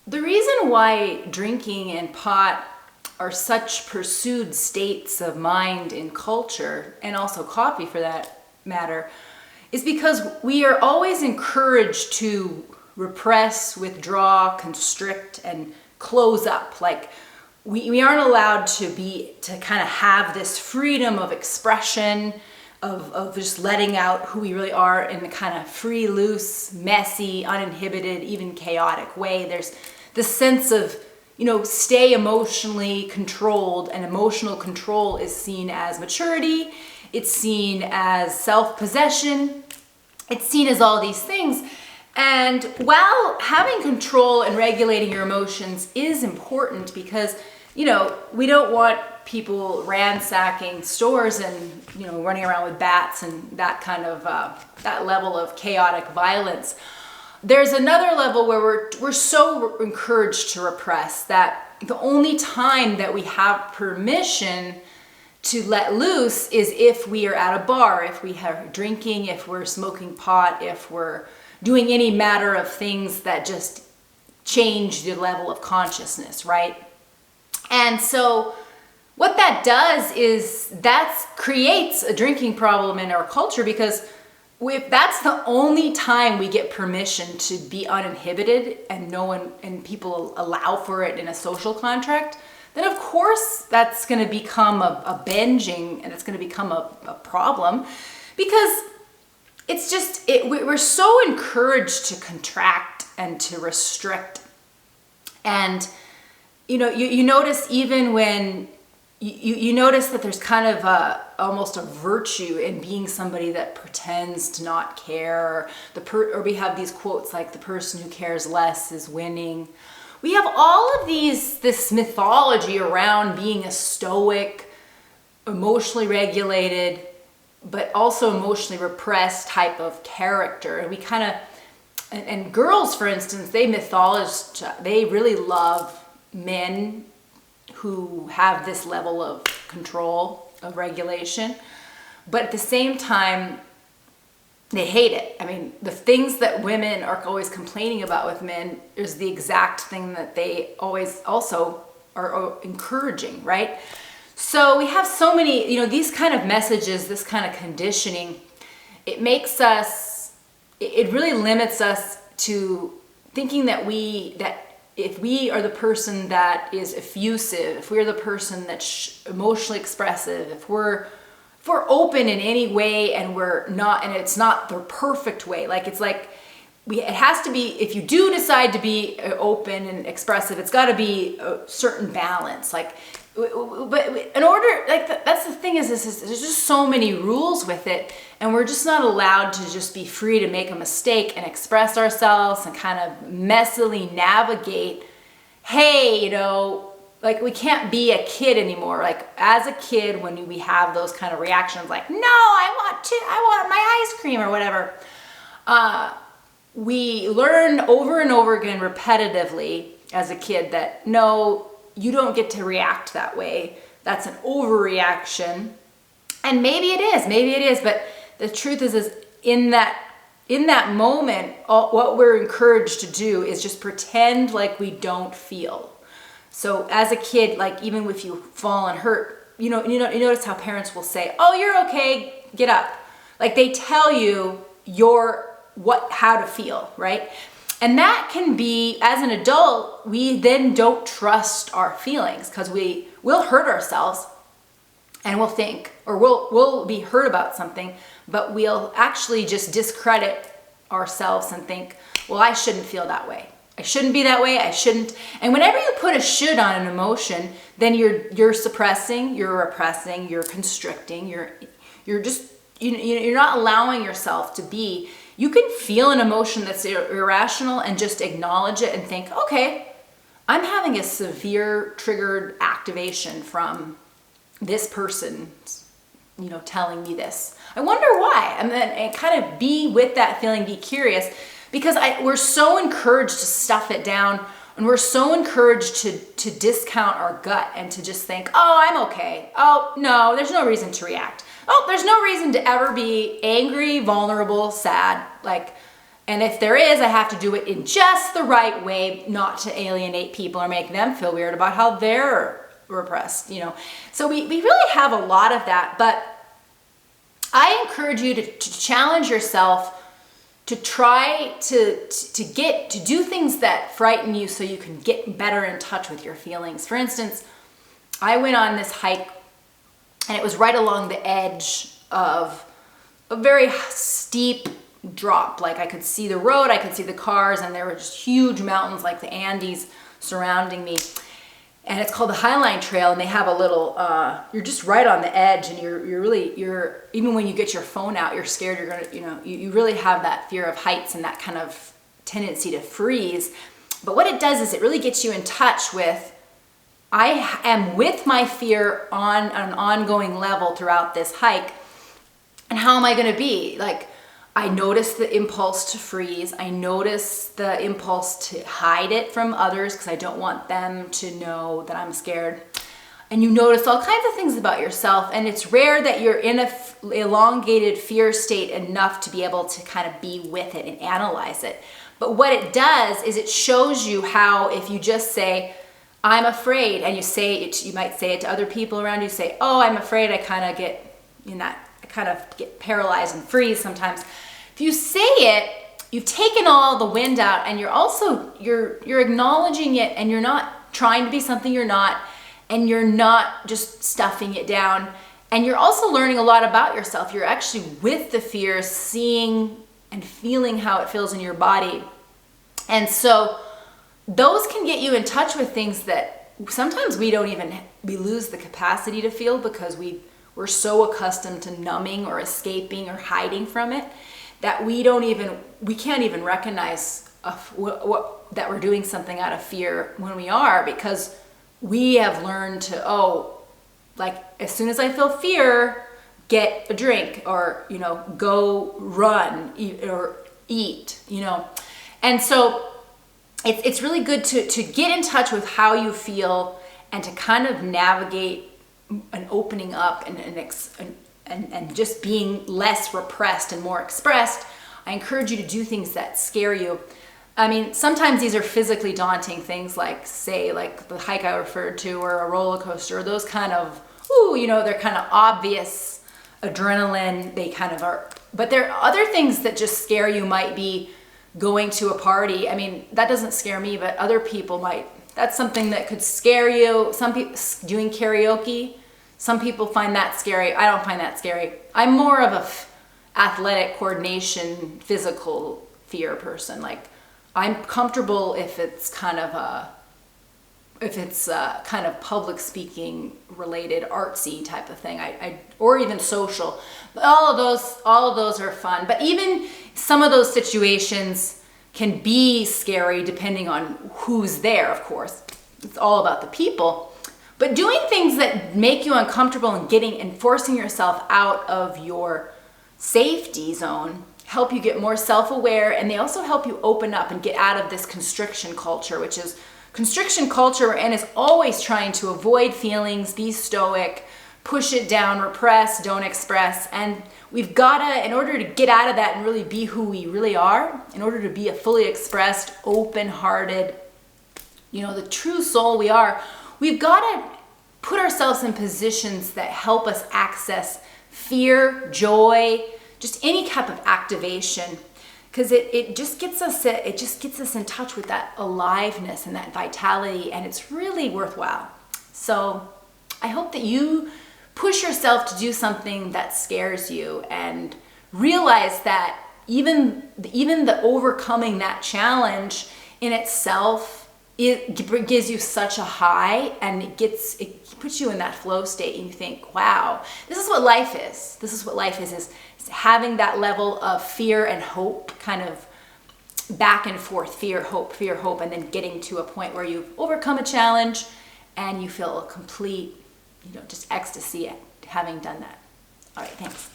The reason why drinking and pot are such pursued states of mind in culture, and also coffee for that matter, is because we are always encouraged to repress, withdraw, constrict, and close up. Like we aren't allowed to kind of have this freedom of expression, of just letting out who we really are in a kind of free, loose, messy, uninhibited, even chaotic way. There's this sense of, stay emotionally controlled, and emotional control is seen as maturity. It's seen as self-possession. It's seen as all these things. And while having control and regulating your emotions is important because, we don't want people ransacking stores and, running around with bats and that kind of, that level of chaotic violence. There's another level where we're so encouraged to repress that the only time that we have permission to let loose is if we are at a bar, if we are drinking, if we're smoking pot, if we're doing any matter of things that just change the level of consciousness, right? And so what that does is that creates a drinking problem in our culture, because if that's the only time we get permission to be uninhibited and people allow for it in a social contract, then of course that's going to become a binging, and it's going to become a problem, because it's just, we're so encouraged to contract and to restrict. And, you notice even when you notice that there's kind of almost a virtue in being somebody that pretends to not care, or we have these quotes like, the person who cares less is winning. We have all of this mythology around being a stoic, emotionally regulated, but also emotionally repressed type of character. And we kind of, and girls, for instance, they really love men who have this level of control, of regulation, but at the same time, they hate it. I mean, the things that women are always complaining about with men is the exact thing that they always also are encouraging, right? So we have so many, these kind of messages, this kind of conditioning, it really limits us to thinking that if we are the person that is effusive, if we're the person that's emotionally expressive, if we're open in any way, and it's not the perfect way, it has to be, if you do decide to be open and expressive, it's got to be a certain balance. But in order, that's the thing is there's just so many rules with it, and we're just not allowed to just be free to make a mistake and express ourselves and kind of messily navigate. Hey, we can't be a kid anymore. As a kid, when we have those kind of reactions, no, I want my ice cream or whatever. We learn over and over again repetitively as a kid that no, you don't get to react that way. That's an overreaction. And maybe it is, but the truth is in that moment, what we're encouraged to do is just pretend like we don't feel. So as a kid, even if you fall and hurt, you notice how parents will say, "Oh, you're okay, get up." They tell you how to feel, right? And that can be, as an adult, we then don't trust our feelings, because we'll hurt ourselves and we'll think, or we'll be hurt about something, but we'll actually just discredit ourselves and think, well, I shouldn't feel that way. I shouldn't be that way. I shouldn't. And whenever you put a should on an emotion, then you're suppressing, you're repressing, you're constricting, you're not allowing yourself to be. You can feel an emotion that's irrational and just acknowledge it and think, okay, I'm having a severe triggered activation from this person, telling me this. I wonder why. And kind of be with that feeling, be curious, because we're so encouraged to stuff it down, and we're so encouraged to discount our gut and to just think, oh, I'm okay. Oh, no, there's no reason to react. Oh, there's no reason to ever be angry, vulnerable, sad. And if there is, I have to do it in just the right way, not to alienate people or make them feel weird about how they're repressed, you know. So we really have a lot of that, but I encourage you to challenge yourself to try to do things that frighten you so you can get better in touch with your feelings. For instance, I went on this hike and it was right along the edge of a very steep drop. Like I could see the road, I could see the cars, and there were just huge mountains like the Andes surrounding me. And it's called the Highline Trail, and they have a little, you're just right on the edge, and you're even when you get your phone out, you're scared you're gonna, you know, you really have that fear of heights and that kind of tendency to freeze. But what it does is it really gets you in touch with, I am with my fear on an ongoing level throughout this hike, and how am I gonna be? Like, I notice the impulse to freeze. I notice the impulse to hide it from others because I don't want them to know that I'm scared. And you notice all kinds of things about yourself. And it's rare that you're in a elongated fear state enough to be able to kind of be with it and analyze it. But what it does is it shows you how, if you just say, I'm afraid, and you say it, you might say it to other people around you, say, oh, I'm afraid, I kind of get in that, I kind of get paralyzed and freeze sometimes. If you say it, you've taken all the wind out, and you're also, you're acknowledging it, and you're not trying to be something you're not, and you're not just stuffing it down. And you're also learning a lot about yourself. You're actually with the fear, seeing and feeling how it feels in your body. And so those can get you in touch with things that sometimes we lose the capacity to feel because we're so accustomed to numbing or escaping or hiding from it that we can't even recognize that we're doing something out of fear when we are, because we have learned to, like as soon as I feel fear, get a drink, or, you know, go run or eat, you know. And so it's really good to get in touch with how you feel and to kind of navigate an opening up and just being less repressed and more expressed. I encourage you to do things that scare you. I mean, sometimes these are physically daunting things, like say, like the hike I referred to, or a roller coaster, or those kind of, you know, they're kind of obvious adrenaline, they kind of are. But there are other things that just scare you, might be going to a party. I mean, that doesn't scare me, but other people might. That's something that could scare you. Some people doing karaoke. Some people find that scary. I don't find that scary. I'm more of a athletic coordination, physical fear person. Like, I'm comfortable if it's kind of public speaking related, artsy type of thing. Or even social. All of those are fun. But even some of those situations can be scary depending on who's there, of course. It's all about the people. But doing things that make you uncomfortable and forcing yourself out of your safety zone help you get more self-aware, and they also help you open up and get out of this constriction culture, which is constriction culture, and is always trying to avoid feelings, be stoic, push it down, repress, don't express. And we've got to, in order to get out of that and really be who we really are, in order to be a fully expressed, open-hearted, you know, the true soul we are, we've got to put ourselves in positions that help us access fear, joy, just any type of activation, because it just gets us in touch with that aliveness and that vitality, and it's really worthwhile. So I hope that you push yourself to do something that scares you, and realize that even the overcoming that challenge in itself, it gives you such a high, and it puts you in that flow state, and you think, wow, this is what life is. This is what life is having that level of fear and hope, kind of back and forth, fear, hope, and then getting to a point where you've overcome a challenge and you feel a complete, you know, just ecstasy at having done that. All right, thanks.